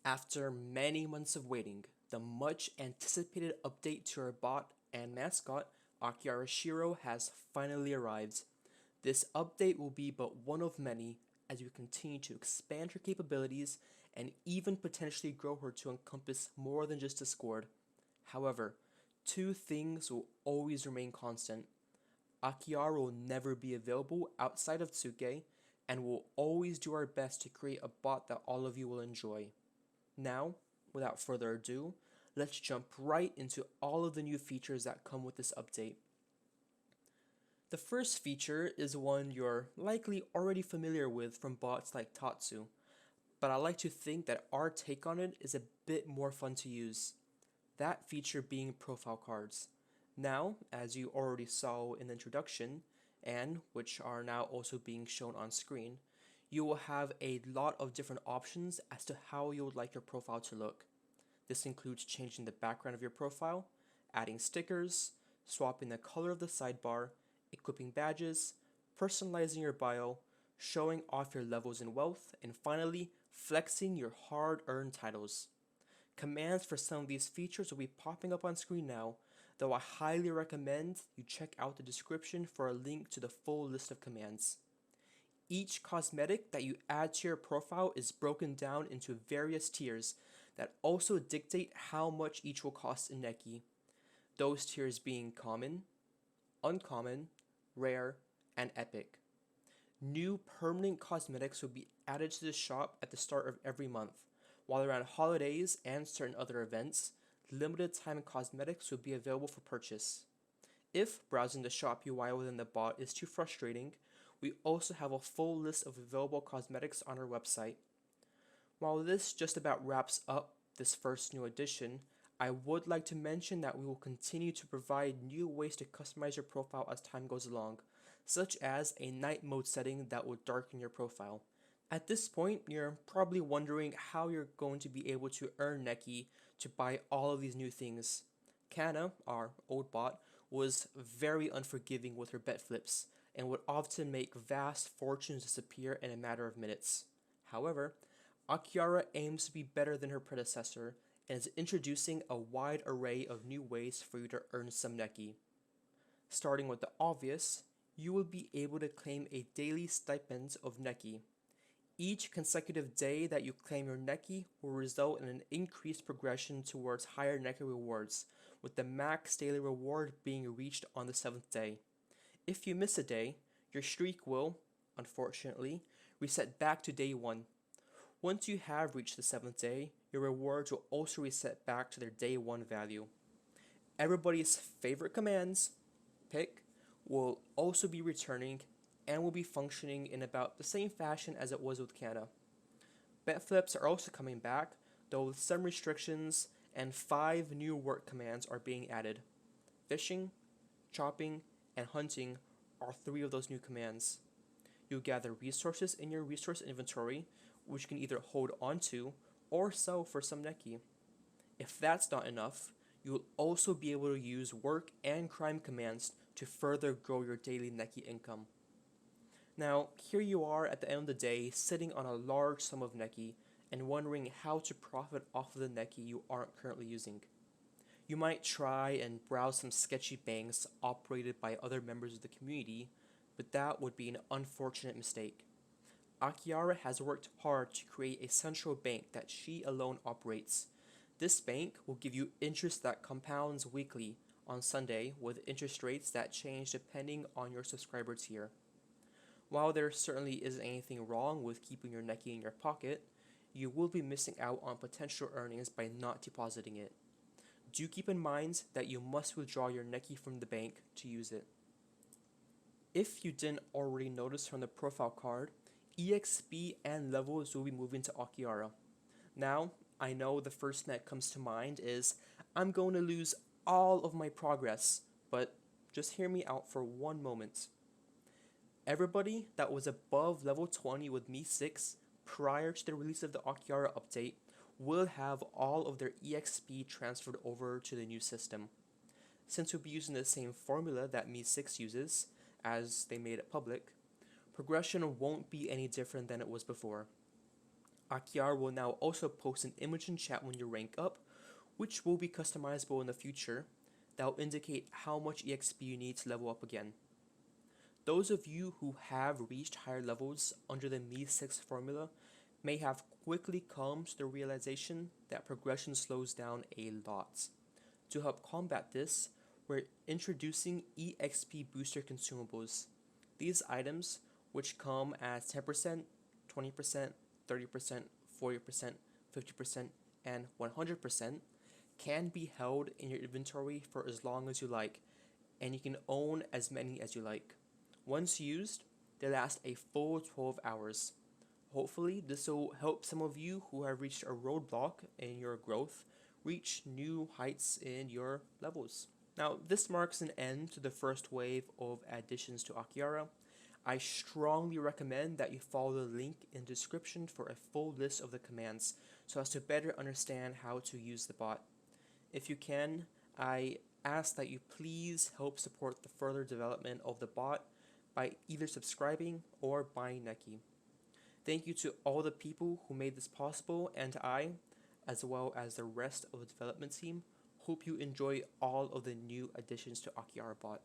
After many months of waiting, the much anticipated update to our bot and mascot, Akiara Shiro, has finally arrived. This update will be but one of many as we continue to expand her capabilities and even potentially grow her to encompass more than just Discord. However, two things will always remain constant. Akiara will never be available outside of Tsukei, and we'll always do our best to create a bot that all of you will enjoy. Now, without further ado, let's jump right into all of the new features that come with this update. The first feature is one you're likely already familiar with from bots like Tatsu, but I like to think that our take on it is a bit more fun to use. That feature being profile cards. Now, as you already saw in the introduction, and which are now also being shown on screen, you will have a lot of different options as to how you would like your profile to look. This includes changing the background of your profile, adding stickers, swapping the color of the sidebar, equipping badges, personalizing your bio, showing off your levels in wealth, and finally, flexing your hard-earned titles. Commands for some of these features will be popping up on screen now, though I highly recommend you check out the description for a link to the full list of commands. Each cosmetic that you add to your profile is broken down into various tiers that also dictate how much each will cost in Necky. Those tiers being common, uncommon, rare, and epic. New permanent cosmetics will be added to the shop at the start of every month, while around holidays and certain other events, limited time cosmetics will be available for purchase. If browsing the shop UI within the bot is too frustrating, we also have a full list of available cosmetics on our website. While this just about wraps up this first new edition, I would like to mention that we will continue to provide new ways to customize your profile as time goes along, such as a night mode setting that will darken your profile. At this point, you're probably wondering how you're going to be able to earn Necky to buy all of these new things. Kana, our old bot, was very unforgiving with her bet flips and would often make vast fortunes disappear in a matter of minutes. However, Akiara aims to be better than her predecessor and is introducing a wide array of new ways for you to earn some Necky. Starting with the obvious, you will be able to claim a daily stipend of Necky. Each consecutive day that you claim your Necky will result in an increased progression towards higher Necky rewards, with the max daily reward being reached on the 7th day. If you miss a day, your streak will, unfortunately, reset back to day 1. Once you have reached the 7th day, your rewards will also reset back to their day 1 value. Everybody's favorite commands, pick, will also be returning and will be functioning in about the same fashion as it was with Kana. Bet flips are also coming back, though with some restrictions, and 5 new work commands are being added. Fishing, chopping, and hunting are 3 of those new commands. You gather resources in your resource inventory, which you can either hold onto or sell for some Necky. If that's not enough, you will also be able to use work and crime commands to further grow your daily Necky income. Now, here you are at the end of the day, sitting on a large sum of Necky and wondering how to profit off of the Necky you aren't currently using. You might try and browse some sketchy banks operated by other members of the community, but that would be an unfortunate mistake. Akiara has worked hard to create a central bank that she alone operates. This bank will give you interest that compounds weekly on Sunday with interest rates that change depending on your subscriber tier. While there certainly isn't anything wrong with keeping your Necky in your pocket, you will be missing out on potential earnings by not depositing it. Do keep in mind that you must withdraw your Necky from the bank to use it. If you didn't already notice from the profile card, EXP and levels will be moving to Akiara. Now, I know the first thing that comes to mind is I'm going to lose all of my progress, but just hear me out for one moment. Everybody that was above level 20 with Me 6 prior to the release of the Akiara update will have all of their EXP transferred over to the new system. Since we'll be using the same formula that Me 6 uses, as they made it public, progression won't be any different than it was before. Akiara will now also post an image in chat when you rank up, which will be customizable in the future, that will indicate how much EXP you need to level up again. Those of you who have reached higher levels under the Mi6 formula may have quickly come to the realization that progression slows down a lot. To help combat this, we're introducing EXP booster consumables. These items, which come as 10%, 20%, 30%, 40%, 50%, and 100%, can be held in your inventory for as long as you like, and you can own as many as you like. Once used, they last a full 12 hours. Hopefully, this will help some of you who have reached a roadblock in your growth reach new heights in your levels. Now, this marks an end to the first wave of additions to Akiara. I strongly recommend that you follow the link in the description for a full list of the commands so as to better understand how to use the bot. If you can, I ask that you please help support the further development of the bot by either subscribing or buying Necky. Thank you to all the people who made this possible, and I, as well as the rest of the development team, hope you enjoy all of the new additions to Akiara bot.